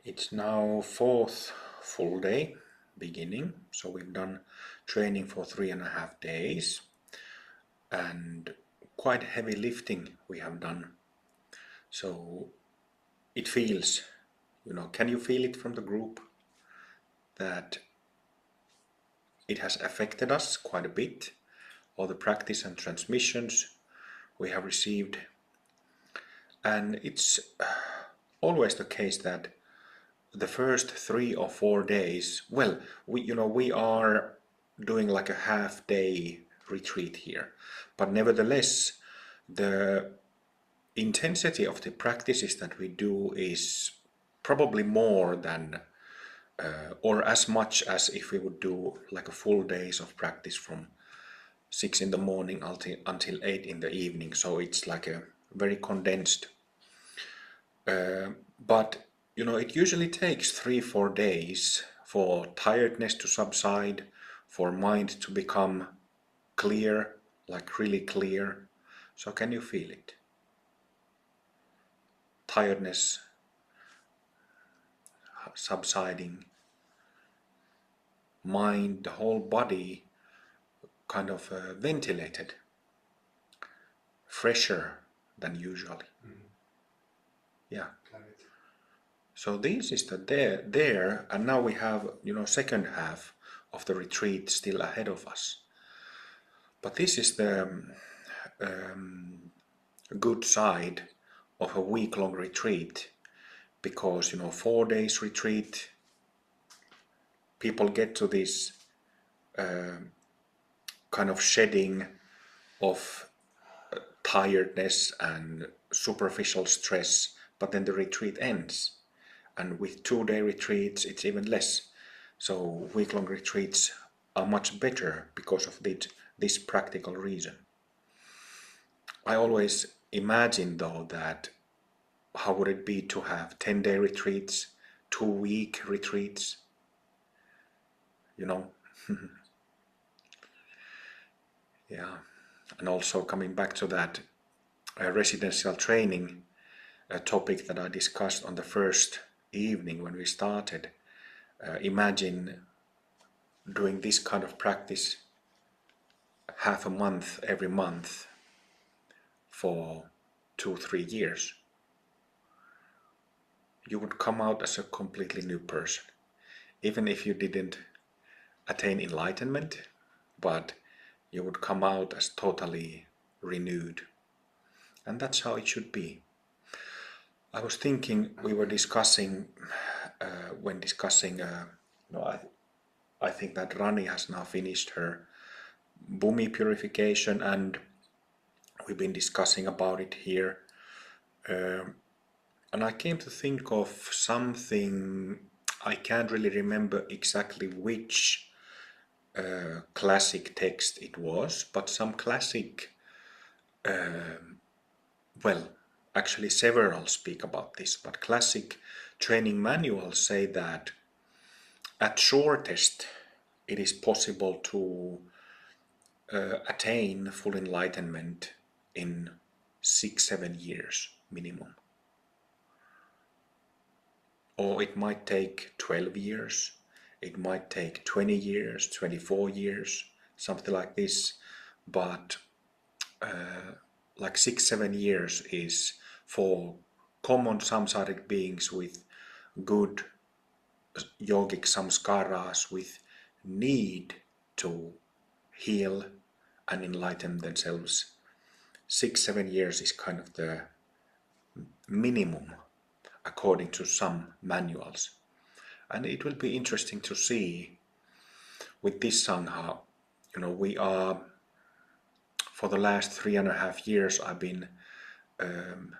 It's now fourth full day beginning, so we've done training for 3.5 days and quite heavy lifting we have done. So it feels, can you feel it from the group that it has affected us quite a bit? All the practice and transmissions we have received, and it's always the case that the first 3 or 4 days, well, we are doing like a half-day retreat here, but nevertheless, the intensity of the practices that we do is probably more than or as much as if we would do like a full days of practice from 6 in the morning until 8 in the evening. So it's like a very condensed. But it usually takes 3-4 days for tiredness to subside, for mind to become clear, like really clear. So can you feel it? Tiredness subsiding, mind, the whole body kind of ventilated, fresher than usually. Yeah. So this is the there, and now we have second half of the retreat still ahead of us. But this is the good side of a week-long retreat, because 4 days retreat, people get to this kind of shedding of tiredness and superficial stress, but then the retreat ends. And with 2-day retreats, it's even less. So week-long retreats are much better because of this practical reason. I always imagine, though, that how would it be to have 10-day retreats, 2-week retreats? Yeah. And also coming back to that residential training topic that I discussed on the first evening when we started, imagine doing this kind of practice half a month every month for 2-3 years. You would come out as a completely new person, even if you didn't attain enlightenment, but you would come out as totally renewed. And that's how it should be. I was thinking, we were discussing I think that Rani has now finished her Bhumi purification, and we've been discussing about it here. And I came to think of something, I can't really remember exactly which classic text it was, but some classic, actually several speak about this, but classic training manuals say that at shortest it is possible to attain full enlightenment in 6-7 years minimum. Or it might take 12 years, it might take 20 years, 24 years, something like this, but like 6-7 years is for common samsaric beings with good yogic samskaras, with need to heal and enlighten themselves. 6-7 years is kind of the minimum according to some manuals. And it will be interesting to see with this Sangha, we are, for the last 3.5 years, I've been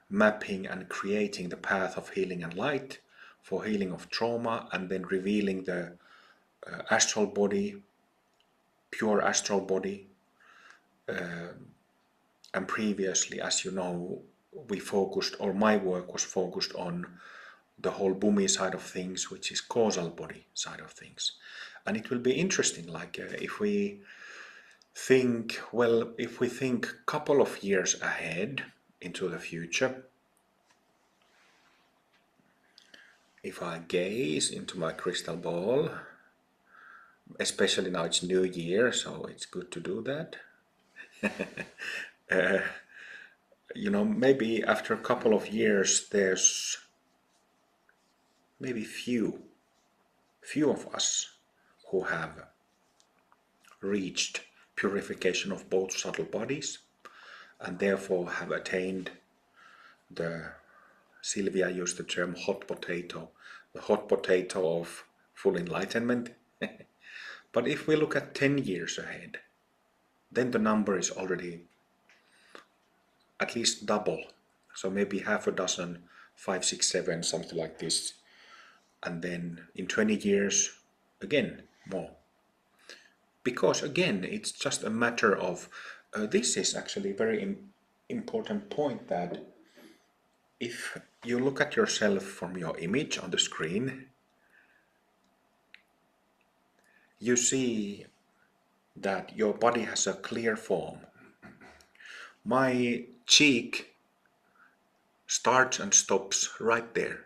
mapping and creating the path of healing and light for healing of trauma, and then revealing the astral body, pure astral body. And previously, as you know, we focused, or my work was focused on the whole Bhumi side of things, which is causal body side of things. And it will be interesting, like if we think couple of years ahead into the future, if I gaze into my crystal ball, especially now it's New Year, so it's good to do that. Maybe after a couple of years, there's maybe few of us who have reached purification of both subtle bodies and therefore have attained the, Sylvia used the term hot potato, the hot potato of full enlightenment. But if we look at 10 years ahead, then the number is already at least double. So maybe half a dozen, 5, 6, 7, something like this. And then in 20 years, again, more. Because again, it's just a matter of, this is actually a very important point, that if you look at yourself from your image on the screen, you see that your body has a clear form. My cheek starts and stops right there.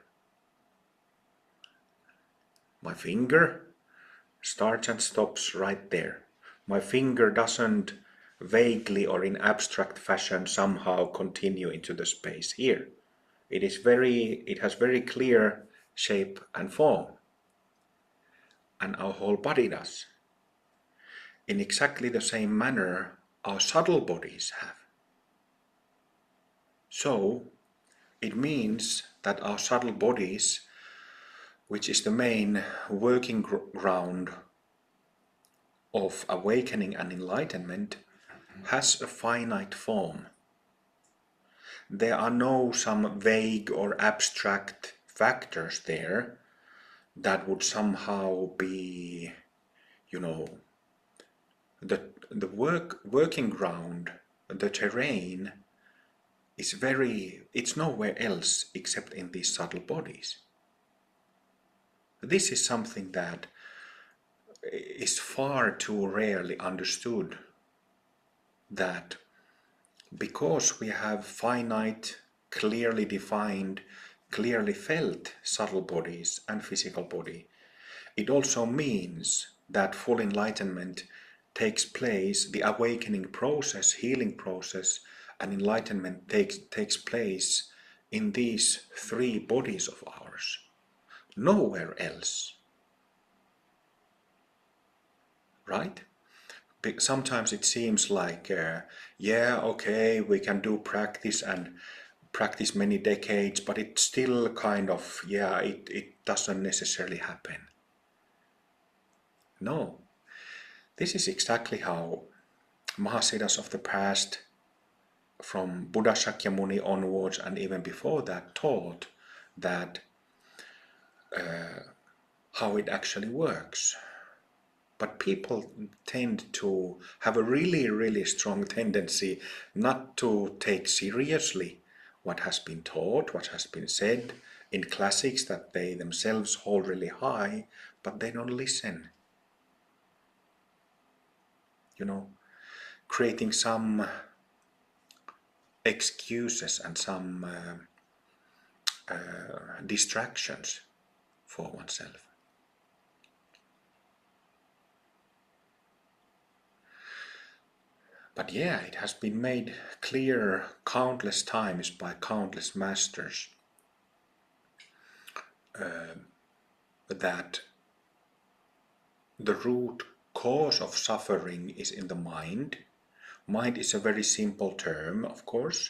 My finger starts and stops right there. My finger doesn't vaguely or in abstract fashion somehow continue into the space here. It has very clear shape and form. And our whole body does. In exactly the same manner our subtle bodies have. So it means that our subtle bodies, which is the main working ground of awakening and enlightenment, has a finite form. There are no some vague or abstract factors there that would somehow be, the working ground, the terrain it's nowhere else except in these subtle bodies. This is something that is far too rarely understood, that because we have finite, clearly defined, clearly felt subtle bodies and physical body, it also means that full enlightenment takes place, the awakening process, healing process, and enlightenment takes place in these three bodies of ours. Nowhere else. Right? Sometimes it seems like, okay, we can do practice and practice many decades, but it's still kind of, it doesn't necessarily happen. No. This is exactly how Mahasiddhas of the past, from Buddha Shakyamuni onwards and even before that, taught that how it actually works. But people tend to have a really, really strong tendency not to take seriously what has been taught, what has been said in classics that they themselves hold really high, but they don't listen. Creating some excuses and some distractions for oneself. But it has been made clear countless times by countless masters that the root cause of suffering is in the mind. Mind is a very simple term, of course,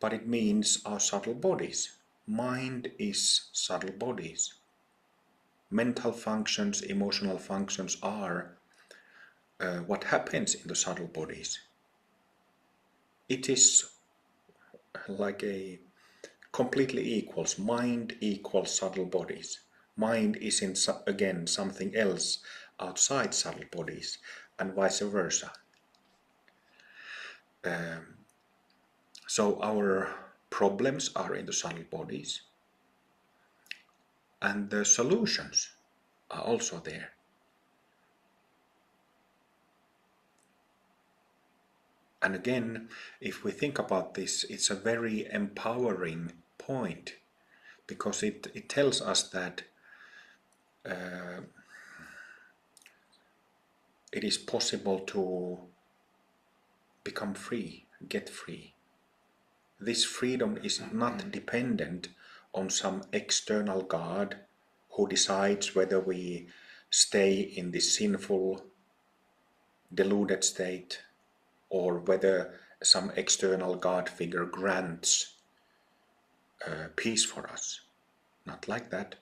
but it means our subtle bodies. Mind is subtle bodies. Mental functions, emotional functions are what happens in the subtle bodies. It is like a completely equals. Mind equals subtle bodies. Mind is again something else outside subtle bodies, and vice versa. So our problems are in the subtle bodies, and the solutions are also there. And again, if we think about this, it's a very empowering point, because it tells us that it is possible to become free, get free. This freedom is not dependent on some external God who decides whether we stay in this sinful, deluded state, or whether some external God figure grants peace for us. Not like that.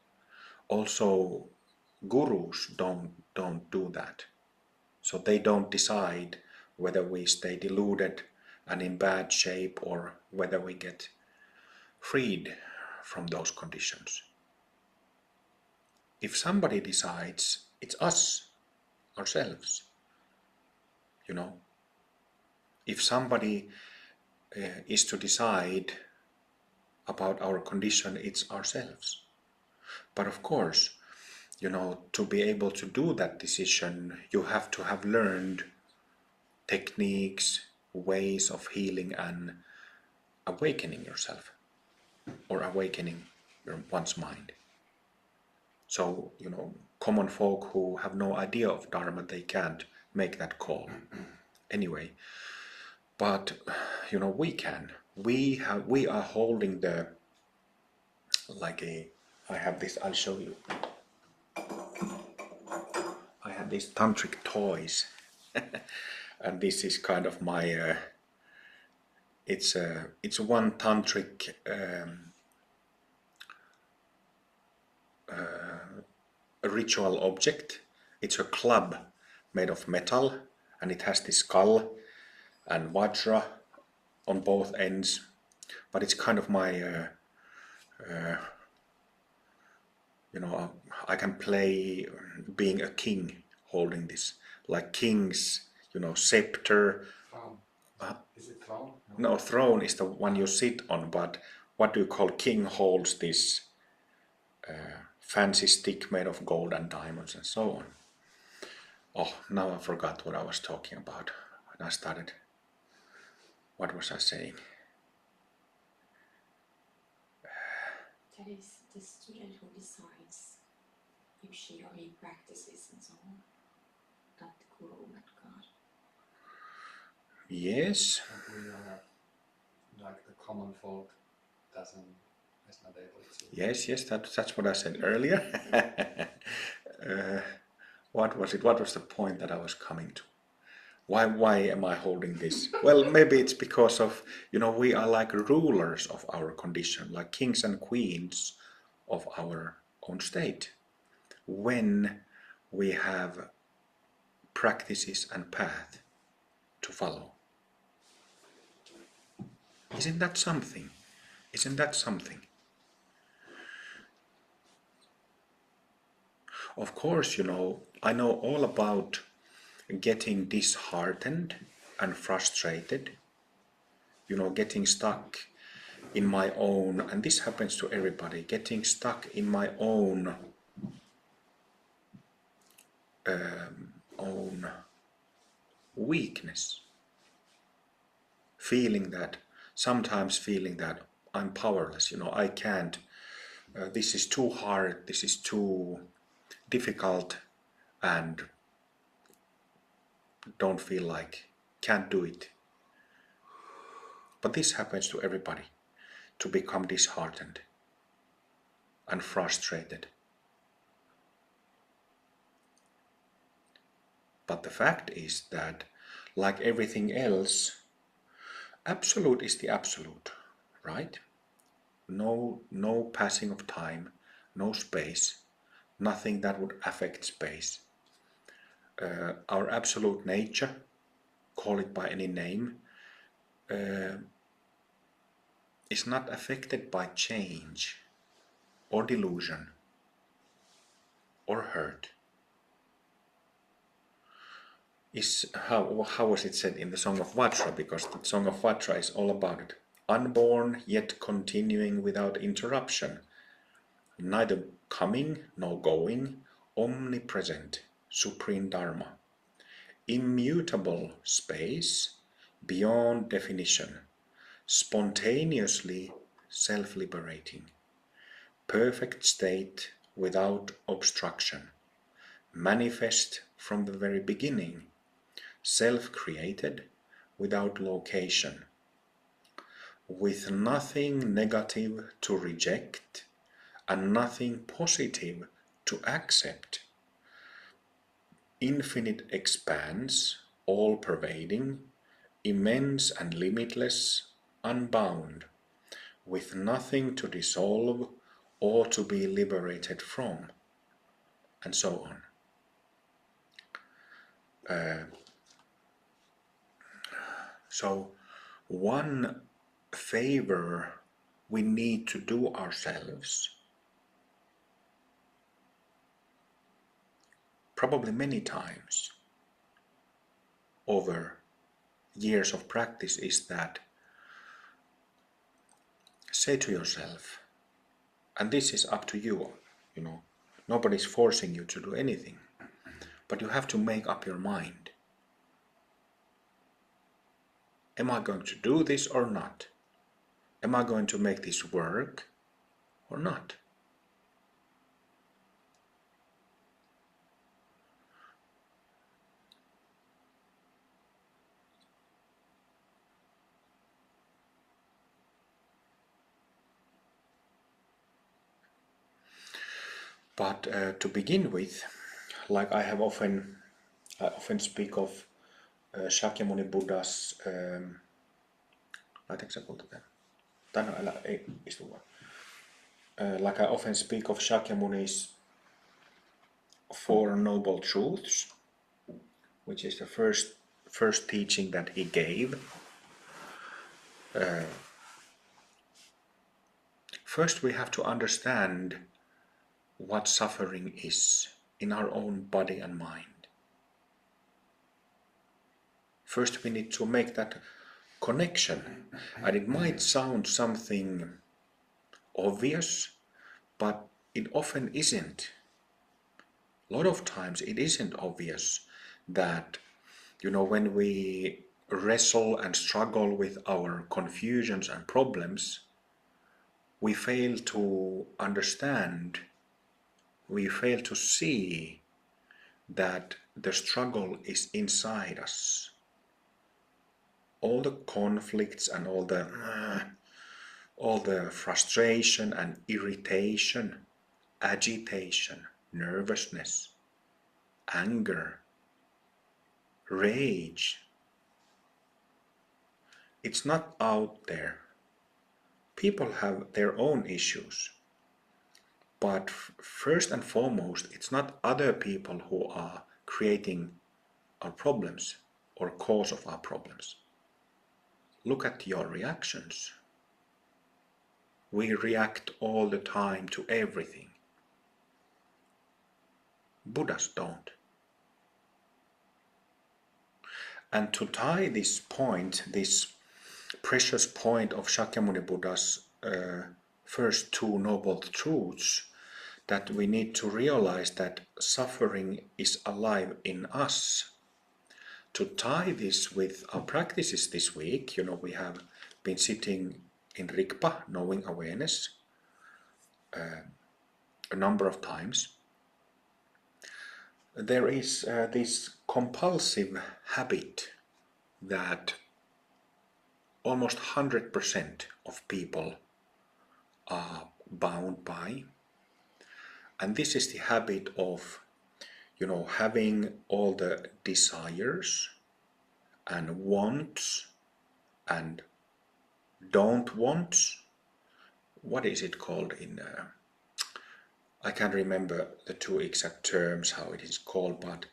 Also, gurus don't do that. So they don't decide whether we stay deluded and in bad shape or whether we get freed from those conditions. If somebody decides, it's us, ourselves, you know. If somebody is to decide about our condition, it's ourselves. But of course, you know, to be able to do that decision, you have to have learned techniques, ways of healing and awakening yourself, or awakening one's mind. So, you know, common folk who have no idea of Dharma, they can't make that call. Anyway, but, you know, we can. We are holding the, like a, I have this, I'll show you. I have these tantric toys. And this is kind of my, it's one tantric a ritual object. It's a club made of metal, and it has this skull and vajra on both ends. But it's kind of my, you know, I can play being a king holding this, like kings, you know, scepter. Throne. Is it throne? No, throne is the one you sit on, but what do you call king holds this fancy stick made of gold and diamonds and so on. Oh, now I forgot what I was talking about when I started. What was I saying? That is the student who decides if she or he practices and so on, not the guru, not God. Yes. And we are like the common folk is not able to. Yes, that's what I said earlier. What was it? What was the point that I was coming to? Why am I holding this? Well, maybe it's because of, you know, we are like rulers of our condition, like kings and queens of our own state. When we have practices and path to follow. Isn't that something? Isn't that something? Of course, you know, I know all about getting disheartened and frustrated, you know, getting stuck in my own, and this happens to everybody, getting stuck in my own weakness, sometimes feeling that I'm powerless, you know, I can't, this is too hard, this is too difficult, and don't feel like, can't do it. But this happens to everybody, to become disheartened and frustrated. But the fact is that, like everything else, absolute is the absolute, right? No passing of time, no space, nothing that would affect space. Our absolute nature, call it by any name, is not affected by change or delusion or hurt. How was it said in the Song of Vajra? Because the Song of Vajra is all about it. Unborn, yet continuing without interruption, neither coming nor going, omnipresent, supreme Dharma, immutable space, beyond definition, spontaneously self-liberating, perfect state without obstruction, manifest from the very beginning, self-created without location, with nothing negative to reject and nothing positive to accept. Infinite expanse, all-pervading, immense and limitless, unbound, with nothing to dissolve or to be liberated from, and so on. So one favor we need to do ourselves, probably many times over years of practice, is that say to yourself, and this is up to you, nobody's forcing you to do anything, but you have to make up your mind. Am I going to do this or not? Am I going to make this work or not? But to begin with, like I often speak of Shakyamuni Buddha's, laitaanko sä puhuta tämän? Tai no, älä, ei, istu vaan. Like I often speak of Shakyamuni's Four Noble Truths, which is the first teaching that he gave. First we have to understand what suffering is in our own body and mind. First we need to make that connection, and it might sound something obvious, but it often isn't. A lot of times it isn't obvious that, when we wrestle and struggle with our confusions and problems, we fail to understand, we fail to see that the struggle is inside us. All the conflicts and all the frustration and irritation, agitation, nervousness, anger, rage, it's not out there. People have their own issues, but first and foremost, it's not other people who are creating our problems or cause of our problems. Look at your reactions. We react all the time to everything. Buddhas don't. And to tie this point, this precious point of Shakyamuni Buddha's first two noble truths, that we need to realize that suffering is alive in us. To tie this with our practices this week, we have been sitting in Rigpa, knowing awareness, a number of times. There is this compulsive habit that almost 100% of people are bound by. And this is the habit of, having all the desires and wants and don't wants. What is it called in... I can't remember the two exact terms, how it is called, but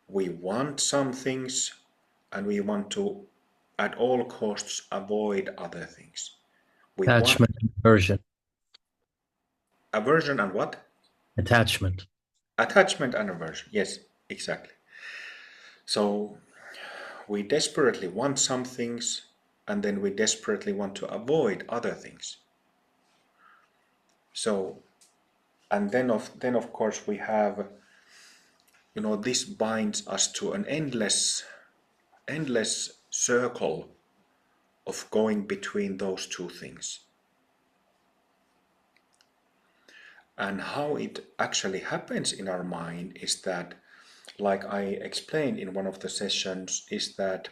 we want some things and we want to, at all costs, avoid other things. Attachment and aversion. Aversion and what? Attachment. Attachment and aversion, yes, exactly. So we desperately want some things and then we desperately want to avoid other things. So, and then of course we have, this binds us to an endless circle of going between those two things. And how it actually happens in our mind is that, like I explained in one of the sessions, is that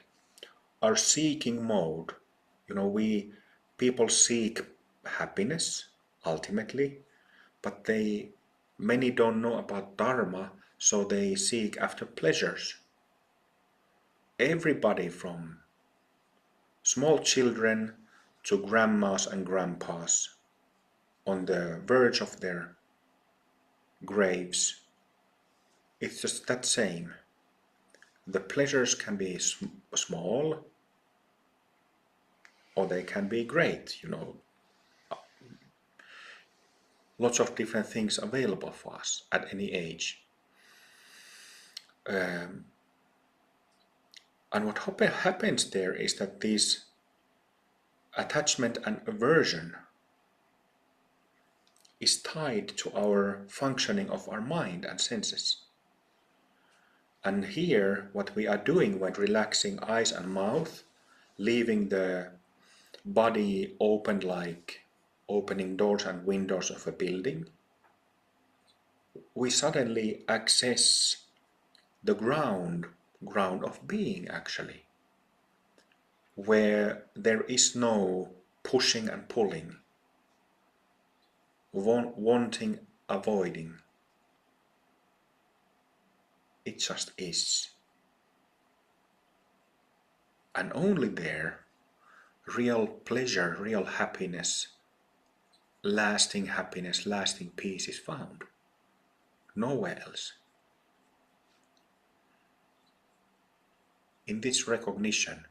our seeking mode, people seek happiness ultimately, but many don't know about dharma, so they seek after pleasures. Everybody from small children to grandmas and grandpas on the verge of their graves, it's just that same. The pleasures can be small or they can be great, lots of different things available for us at any age. And what happens there is that this attachment and aversion is tied to our functioning of our mind and senses. And here, what we are doing when relaxing eyes and mouth, leaving the body open like opening doors and windows of a building, we suddenly access the ground of being actually, where there is no pushing and pulling, wanting, avoiding. It just is. And only there, real pleasure, real happiness, lasting peace is found. Nowhere else. In this recognition,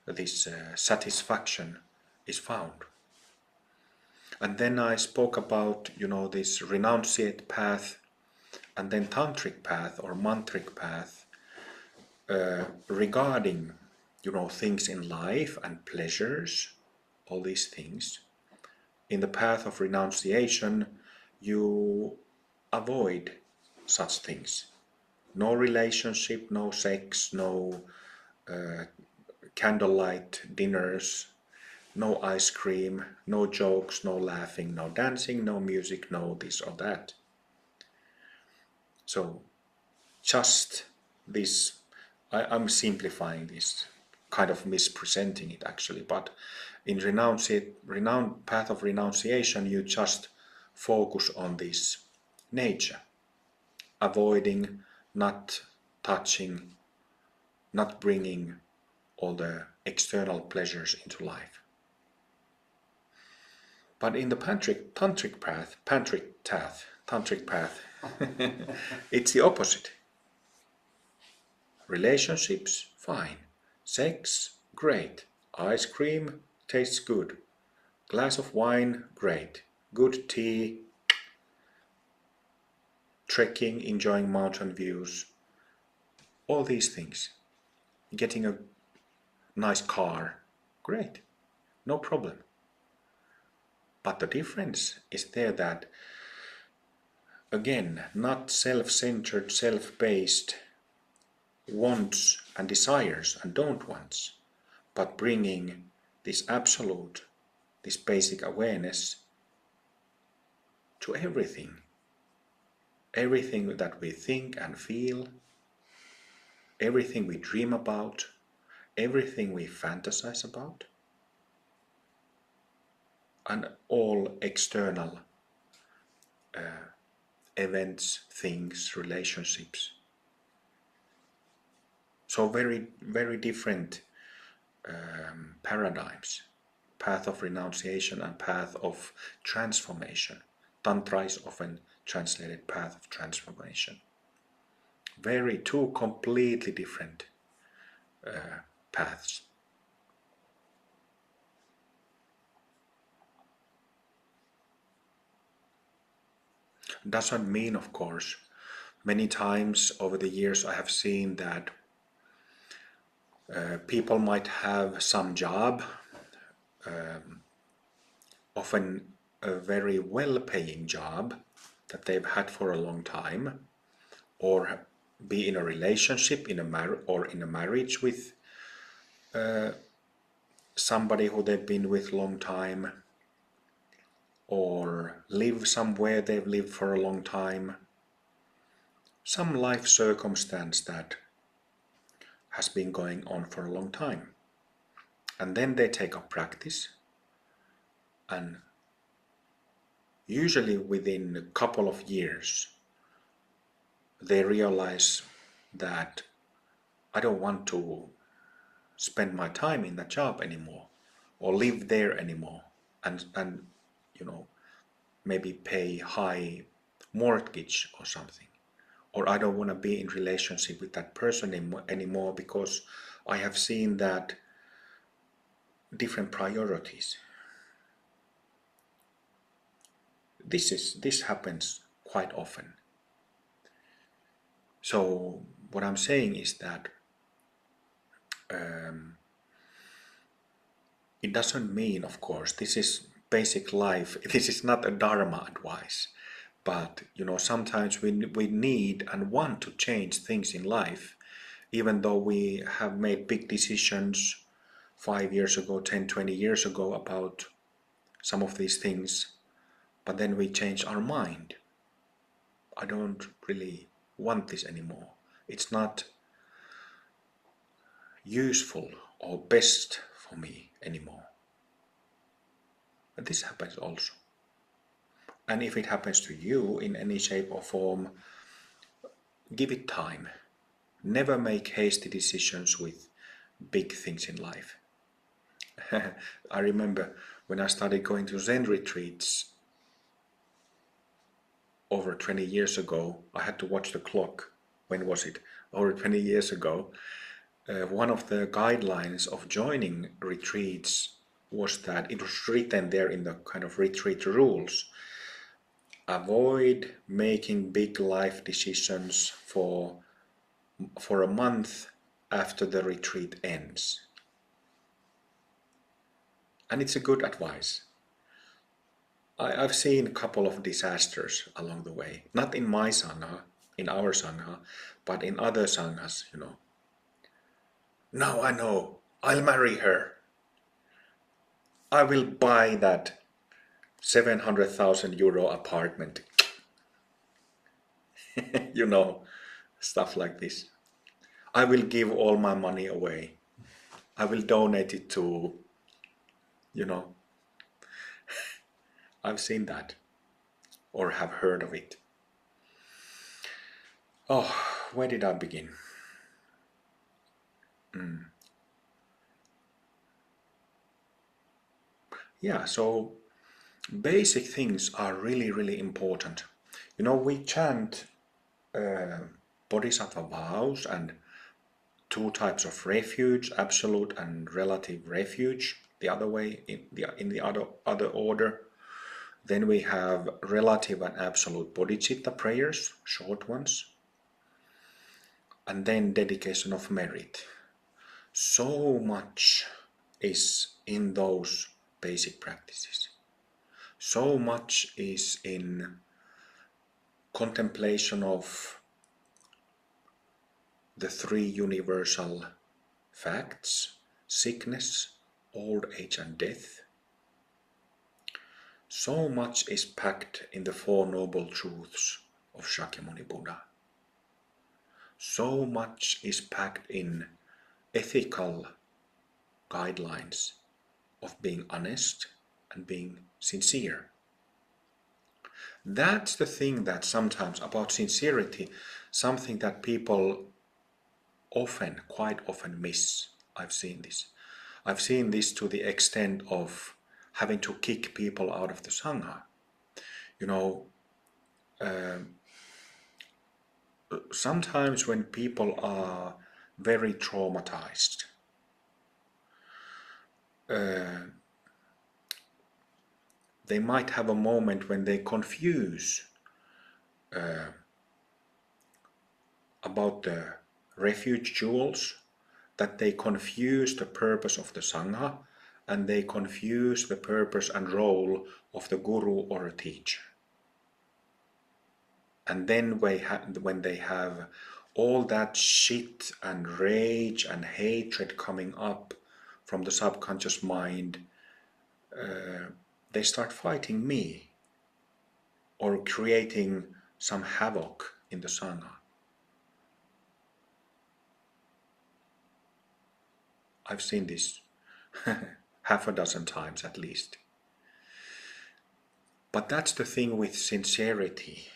this satisfaction is found. And then I spoke about, this renunciate path and then tantric path or mantric path regarding, things in life and pleasures, all these things. In the path of renunciation, you avoid such things. No relationship, no sex, no candlelight dinners, no ice cream, no jokes, no laughing, no dancing, no music, no this or that. So just this, I'm simplifying this, kind of mispresenting it actually, but in path of renunciation you just focus on this nature, avoiding, not touching, not bringing all the external pleasures into life. But in the tantric path, it's the opposite. Relationships, fine. Sex, great. Ice cream, tastes good. Glass of wine, great. Good tea. Trekking, enjoying mountain views. All these things. Getting a nice car, great. No problem. But the difference is there that, again, not self-centered, self-based wants and desires and don't wants, but bringing this absolute, this basic awareness to everything. Everything that we think and feel, everything we dream about, everything we fantasize about, and all external events, things, relationships. So very, very different paradigms. Path of renunciation and path of transformation. Tantra is often translated path of transformation. Two completely different paths. Doesn't mean, of course, many times over the years I have seen that people might have some job, often a very well-paying job that they've had for a long time, or be in a relationship in a marriage with somebody who they've been with long time, or live somewhere they've lived for a long time, some life circumstance that has been going on for a long time. And then they take up practice, and usually within a couple of years they realize that I don't want to spend my time in that job anymore or live there anymore, and you know, maybe pay high mortgage or something, or I don't want to be in relationship with that person anymore because I have seen that different priorities. This happens quite often. So what I'm saying is that it doesn't mean, of course, this is basic life. This is not a dharma advice, but you know, sometimes we need and want to change things in life, even though we have made big decisions 5 years ago, 10, 20 years ago about some of these things, but then we change our mind. I don't really want this anymore. It's not useful or best for me anymore. But this happens also. And if it happens to you in any shape or form, give it time. Never make hasty decisions with big things in life. I remember when I started going to Zen retreats over 20 years ago, I had to watch the clock. When was it? Over 20 years ago. One of the guidelines of joining retreats was that it was written there in the kind of retreat rules. Avoid making big life decisions for a month after the retreat ends. And it's a good advice. I've seen a couple of disasters along the way, not in my Sangha, in our Sangha, but in other Sanghas, you know. Now I know, I'll marry her. I will buy that 700,000 euro apartment. You know, stuff like this. I will give all my money away. I will donate it to, you know, I've seen that or have heard of it. Oh, where did I begin? Yeah, so basic things are really, really important. You know, we chant bodhisattva vows and two types of refuge, absolute and relative refuge, the other way, in the other order. Then we have relative and absolute bodhicitta prayers, short ones. And then dedication of merit. So much is in those basic practices. So much is in contemplation of the three universal facts: sickness, old age and death. So much is packed in the Four Noble Truths of Shakyamuni Buddha. So much is packed in ethical guidelines of being honest and being sincere. That's the thing that sometimes about sincerity, something that people quite often miss. I've seen this. I've seen this to the extent of having to kick people out of the Sangha. You know, sometimes when people are very traumatized, they might have a moment when they confuse about the refuge jewels, that they confuse the purpose of the Sangha and they confuse the purpose and role of the guru or a teacher. And then when they have all that shit and rage and hatred coming up from the subconscious mind, they start fighting me. or creating some havoc in the Sangha. I've seen this half a dozen times at least. But that's the thing with sincerity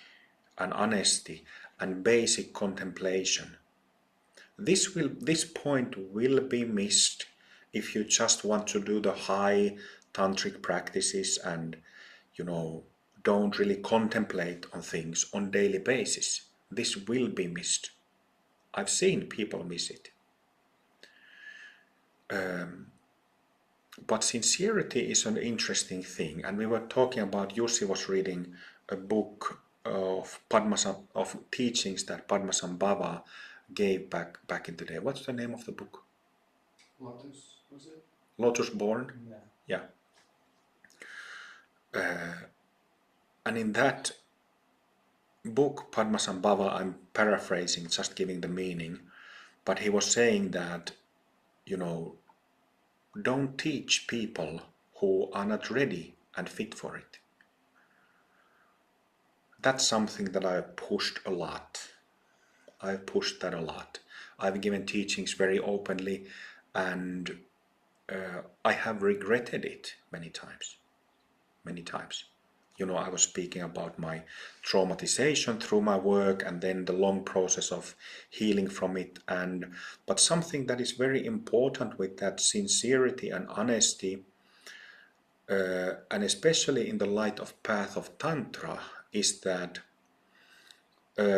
and honesty and basic contemplation. This point will be missed if you just want to do the high tantric practices and, don't really contemplate on things on daily basis. This will be missed. I've seen people miss it. But sincerity is an interesting thing, and we were talking about, Jussi was reading a book of of teachings that Padmasambhava gave back in the day. What's the name of the book? Lotus, was it? Lotus Born? Yeah. And in that book, Padmasambhava, I'm paraphrasing, just giving the meaning, but he was saying that, don't teach people who are not ready and fit for it. That's something that I've pushed a lot. I've pushed that a lot. I've given teachings very openly, and I have regretted it many times. Many times. I was speaking about my traumatization through my work and then the long process of healing from it. But something that is very important with that sincerity and honesty, and especially in the light of path of Tantra, is that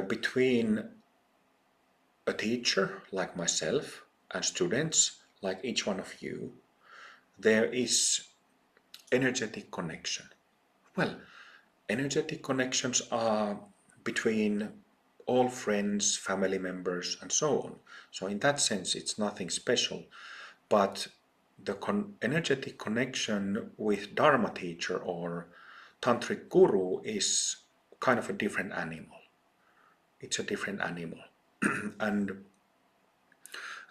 between a teacher like myself and students like each one of you, there is energetic connection. Well, energetic connections are between all friends, family members, and so on. So in that sense, it's nothing special. But the energetic connection with Dharma teacher or Tantric guru is kind of a different animal. It's a different animal. And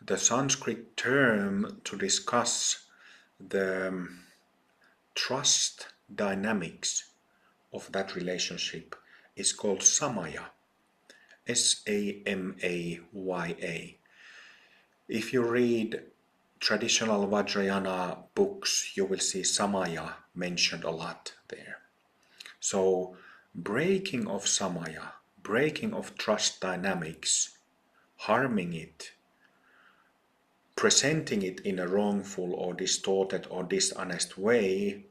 the Sanskrit term to discuss the trust dynamics of that relationship is called samaya. Samaya. If you read traditional Vajrayana books, you will see samaya mentioned a lot there. So breaking of samaya, breaking of trust dynamics, harming it, presenting it in a wrongful or distorted or dishonest way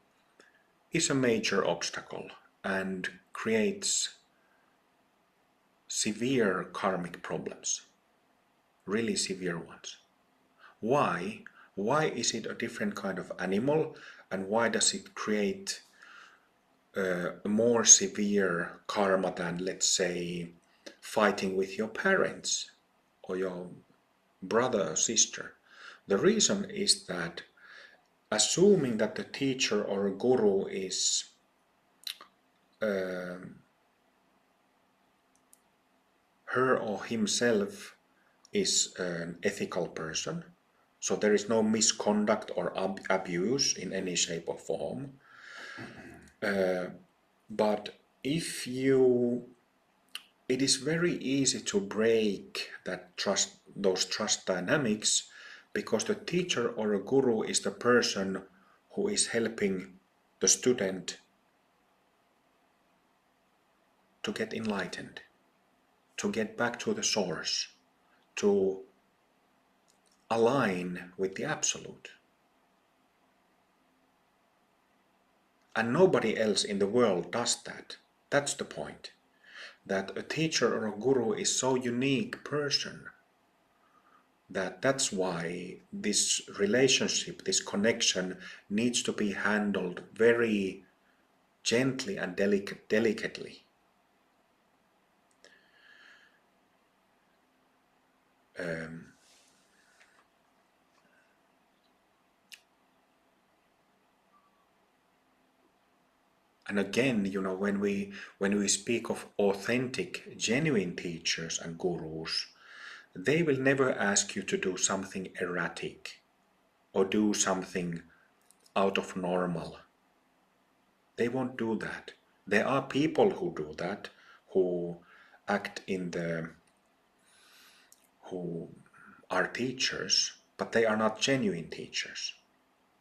is a major obstacle and creates severe karmic problems, really severe ones. Why? Why is it a different kind of animal, and why does it create a more severe karma than, let's say, fighting with your parents or your brother or sister? The reason is that assuming that the teacher or a guru is her or himself is an ethical person, so there is no misconduct or abuse in any shape or form. But if it is very easy to break those trust dynamics, because the teacher or a guru is the person who is helping the student to get enlightened, to get back to the source, to align with the absolute. And nobody else in the world does that. That's the point. That a teacher or a guru is so unique person that's why this relationship, this connection needs to be handled very gently and delicately. And again, when we speak of authentic, genuine teachers and gurus, they will never ask you to do something erratic or do something out of normal. They won't do that. There are people who do that, who act who are teachers, but they are not genuine teachers.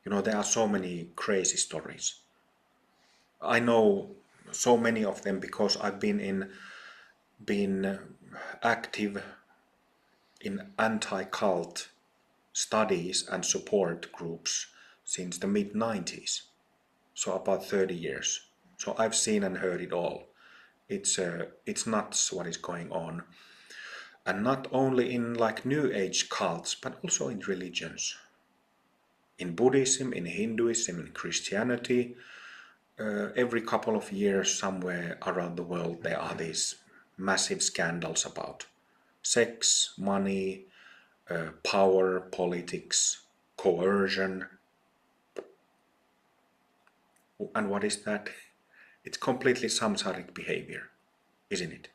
You know, there are so many crazy stories. I know so many of them because I've been active in anti-cult studies and support groups since the mid-90s, so about 30 years. So I've seen and heard it all. It's nuts what is going on, and not only in like New Age cults, but also in religions, in Buddhism, in Hinduism, in Christianity. Every couple of years, somewhere around the world, there are these massive scandals about sex, money, power, politics, coercion. And what is that? It's completely samsaric behavior, isn't it?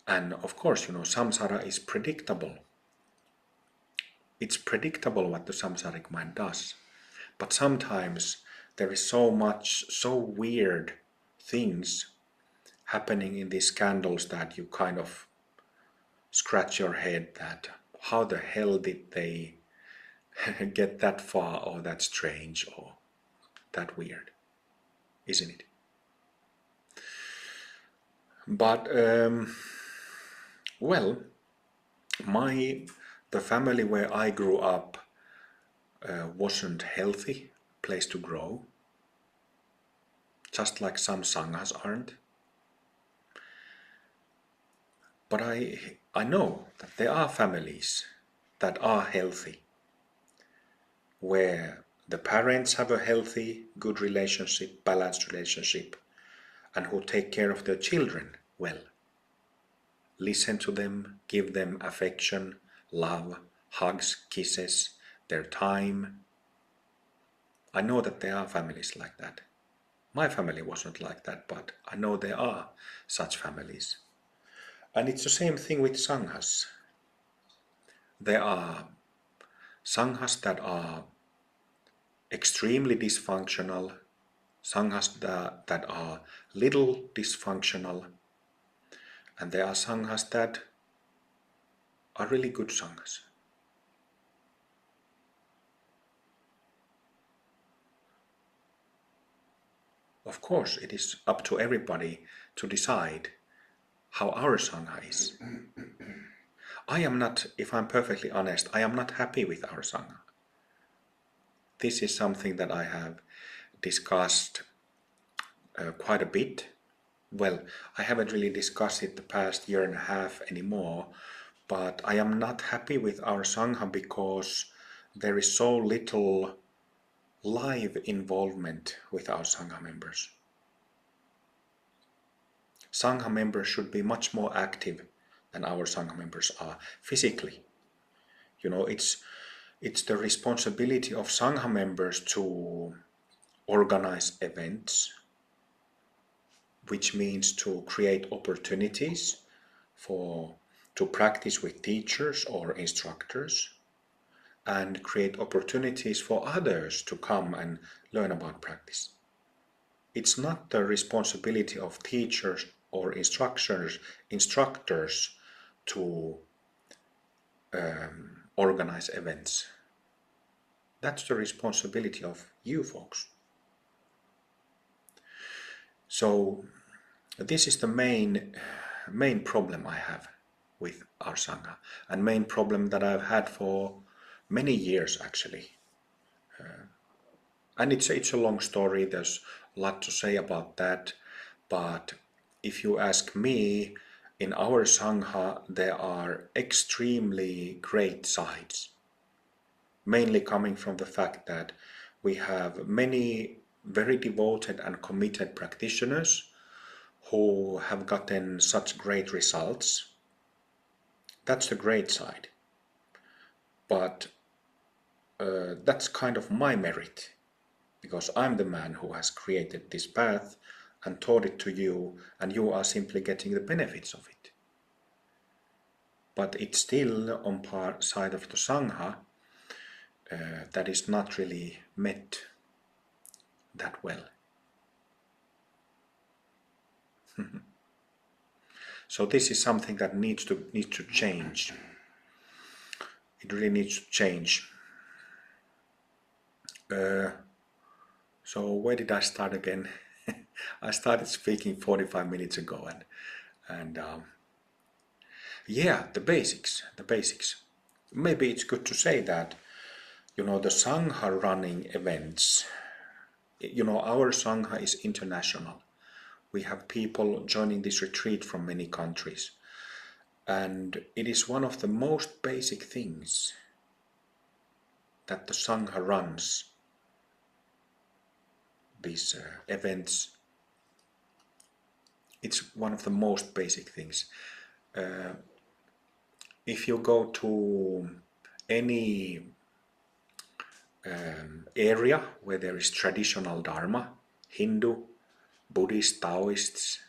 And of course, you know, samsara is predictable. It's predictable what the samsaric mind does. But sometimes there is so much, so weird things happening in these scandals that you kind of scratch your head that how the hell did they get that far, or that strange, or that weird, isn't it? But well, the family where I grew up wasn't healthy place to grow, just like some sanghas aren't. But I know that there are families that are healthy, where the parents have a healthy, good relationship, balanced relationship, and who take care of their children well. Listen to them, give them affection, love, hugs, kisses, their time. I know that there are families like that. My family wasn't like that, but I know there are such families. And it's the same thing with sanghas. There are sanghas that are extremely dysfunctional, sanghas that are little dysfunctional, and there are sanghas that are really good sanghas. Of course, it is up to everybody to decide how our sangha is. I am not, if I'm perfectly honest, I am not happy with our sangha. This is something that I have discussed quite a bit. Well, I haven't really discussed it the past year and a half anymore, but I am not happy with our sangha because there is so little live involvement with our sangha members. Sangha members should be much more active than our sangha members are physically. You know, it's the responsibility of sangha members to organize events, which means to create opportunities to practice with teachers or instructors, and create opportunities for others to come and learn about practice. It's not the responsibility of teachers or instructors to organize events. That's the responsibility of you folks. So this is the main problem I have with our sangha, and main problem that I've had for many years actually. And it's a long story. There's a lot to say about that, but if you ask me, in our sangha there are extremely great sides, mainly coming from the fact that we have many very devoted and committed practitioners who have gotten such great results. That's the great side. But that's kind of my merit, because I'm the man who has created this path and taught it to you, and you are simply getting the benefits of it. But it's still on side of the sangha that is not really met. that well. So this is something that needs to change. It really needs to change. So where did I start again? I started speaking 45 minutes ago, and yeah, the basics. Maybe it's good to say that, the Sangha running events, our Sangha is international. We have people joining this retreat from many countries. And it is one of the most basic things that the Sangha runs, these events. It's one of the most basic things. If you go to any area where there is traditional Dharma, Hindu, Buddhist, Taoists,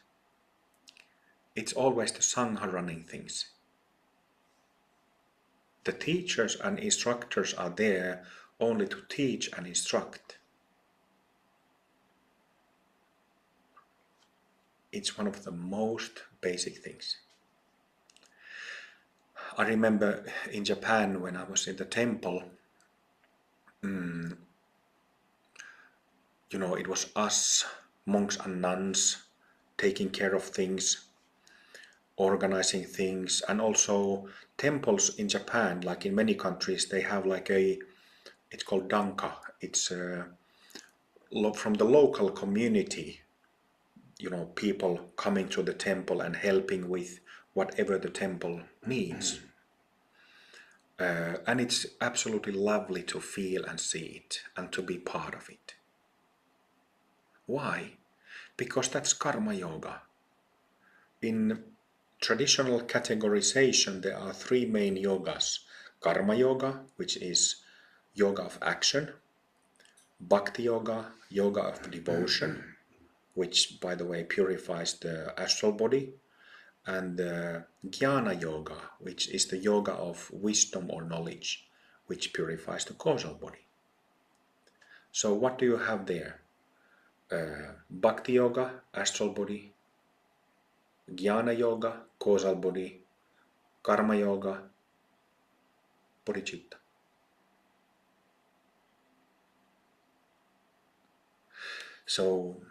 it's always the Sangha running things. The teachers and instructors are there only to teach and instruct. It's one of the most basic things. I remember in Japan when I was in the temple, it was us, monks and nuns, taking care of things, organizing things, and also temples in Japan, like in many countries, they have like it's called danka. It's from the local community, people coming to the temple and helping with whatever the temple needs. And it's absolutely lovely to feel and see it and to be part of it. Why? Because that's karma yoga. In traditional categorization, there are three main yogas. Karma yoga, which is yoga of action. Bhakti yoga, yoga of devotion, which, by the way, purifies the astral body. And Jnana yoga, which is the yoga of wisdom or knowledge, which purifies the causal body. So what do you have there? Bhakti yoga, astral body. Jnana yoga, causal body. Karma yoga, bodhicitta. So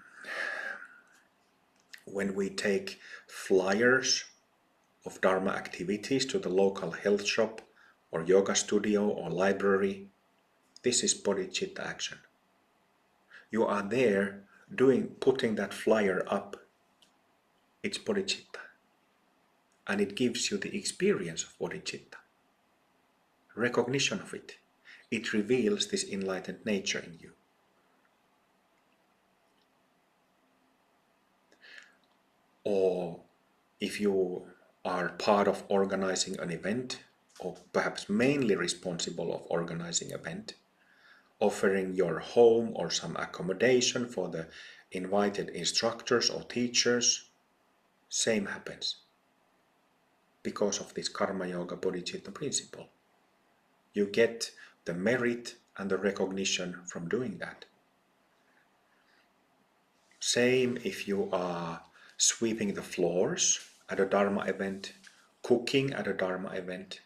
when we take flyers of Dharma activities to the local health shop or yoga studio or library, this is bodhicitta action. You are there putting that flyer up. It's bodhicitta. And it gives you the experience of bodhicitta. Recognition of it. It reveals this enlightened nature in you. Or if you are part of organizing an event, or perhaps mainly responsible of organizing an event, offering your home or some accommodation for the invited instructors or teachers, same happens. Because of this karma yoga bodhicitta principle. You get the merit and the recognition from doing that. Same if you are sweeping the floors at a Dharma event, cooking at a Dharma event,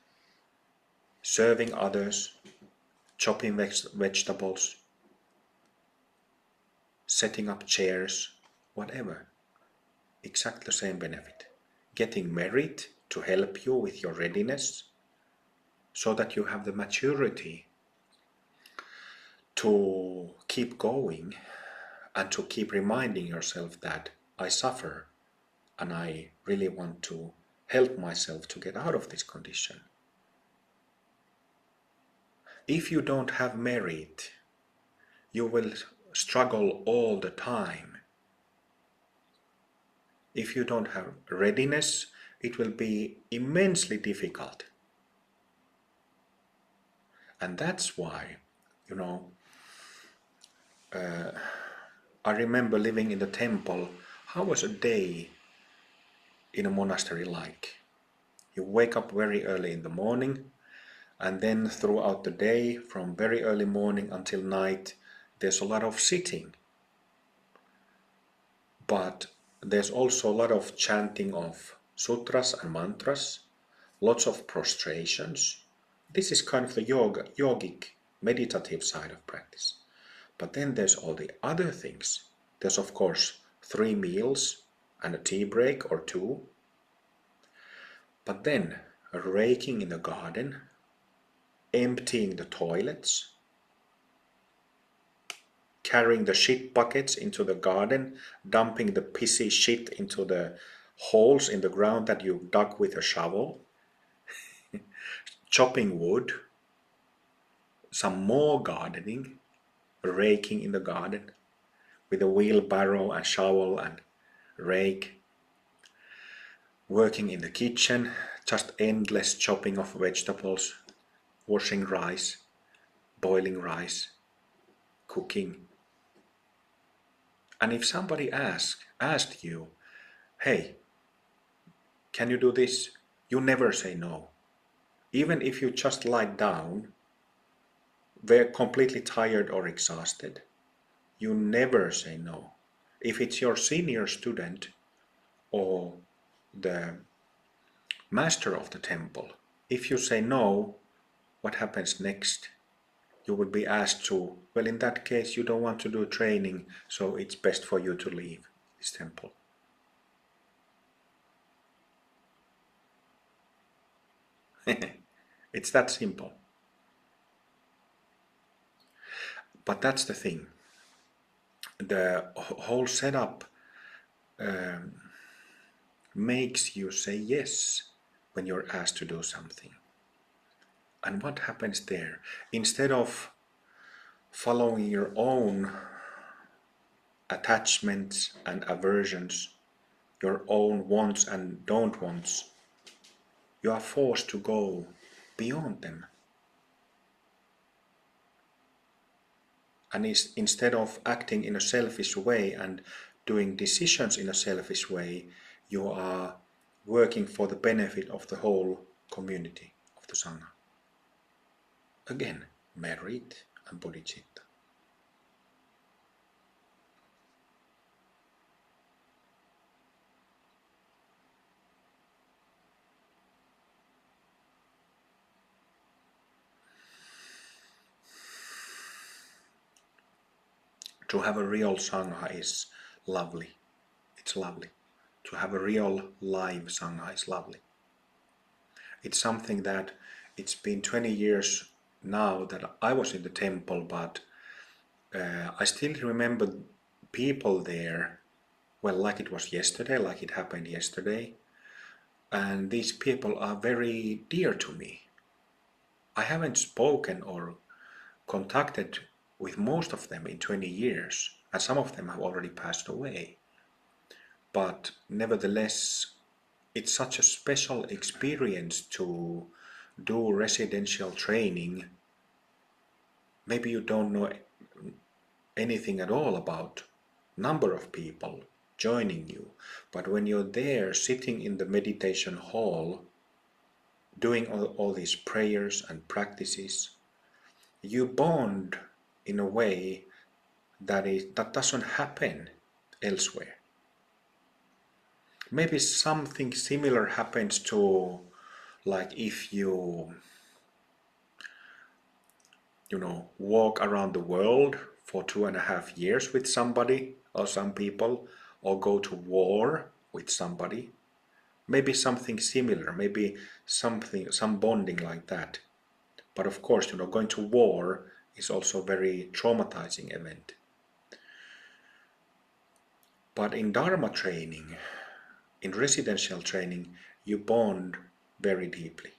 serving others, chopping vegetables, setting up chairs, whatever. Exactly the same benefit. Getting merit to help you with your readiness so that you have the maturity to keep going and to keep reminding yourself that I suffer and I really want to help myself to get out of this condition. If you don't have merit, you will struggle all the time. If you don't have readiness, it will be immensely difficult. And that's why, I remember living in the temple. How was a day in a monastery like? You wake up very early in the morning, and then throughout the day, from very early morning until night, there's a lot of sitting. But there's also a lot of chanting of sutras and mantras, lots of prostrations. This is kind of the yogic, meditative side of practice. But then there's all the other things. There's of course 3 meals and a tea break or 2. But then raking in the garden, emptying the toilets, carrying the shit buckets into the garden, dumping the pissy shit into the holes in the ground that you dug with a shovel, chopping wood, some more gardening, raking in the garden with a wheelbarrow and shovel and rake, working in the kitchen, just endless chopping of vegetables, washing rice, boiling rice, cooking. And if somebody asked you, hey, can you do this? You never say no. Even if you just lie down, we're completely tired or exhausted, you never say no. If it's your senior student or the master of the temple, if you say no, what happens next? You would be asked to, well, in that case, you don't want to do training, so it's best for you to leave this temple. It's that simple. But that's the thing. The whole setup makes you say yes when you're asked to do something. And what happens there? Instead of following your own attachments and aversions, your own wants and don't wants, you are forced to go beyond them. And instead of acting in a selfish way and doing decisions in a selfish way, you are working for the benefit of the whole community of the Sangha. Again, merit and bodhicitta. To have a real Sangha is lovely. It's lovely. To have a real live Sangha is lovely. It's something that it's been 20 years now that I was in the temple, but I still remember people there, well, like it was yesterday, like it happened yesterday. And these people are very dear to me. I haven't spoken or contacted with most of them in 20 years, and some of them have already passed away. But nevertheless, it's such a special experience to do residential training. Maybe you don't know anything at all about number of people joining you, but when you're there sitting in the meditation hall doing all these prayers and practices, you bond in a way that doesn't happen elsewhere. Maybe something similar happens to, like, if you walk around the world for 2.5 years with somebody or some people, or go to war with somebody. Maybe something similar, maybe some bonding like that. But of course, going to war is also a very traumatizing event. But in Dharma training, in residential training, you bond very deeply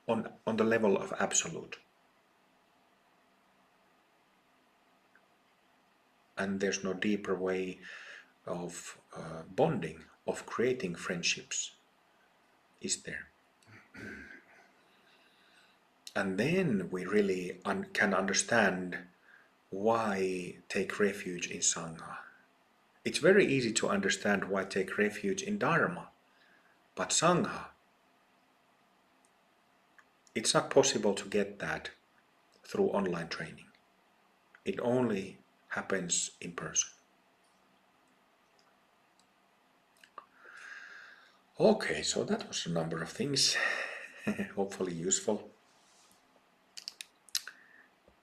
on the level of absolute. And there's no deeper way of bonding, of creating friendships, is there? And then we really can understand why take refuge in Sangha. It's very easy to understand why take refuge in Dharma, but Sangha, it's not possible to get that through online training. It only happens in person. Okay, so that was a number of things, hopefully useful.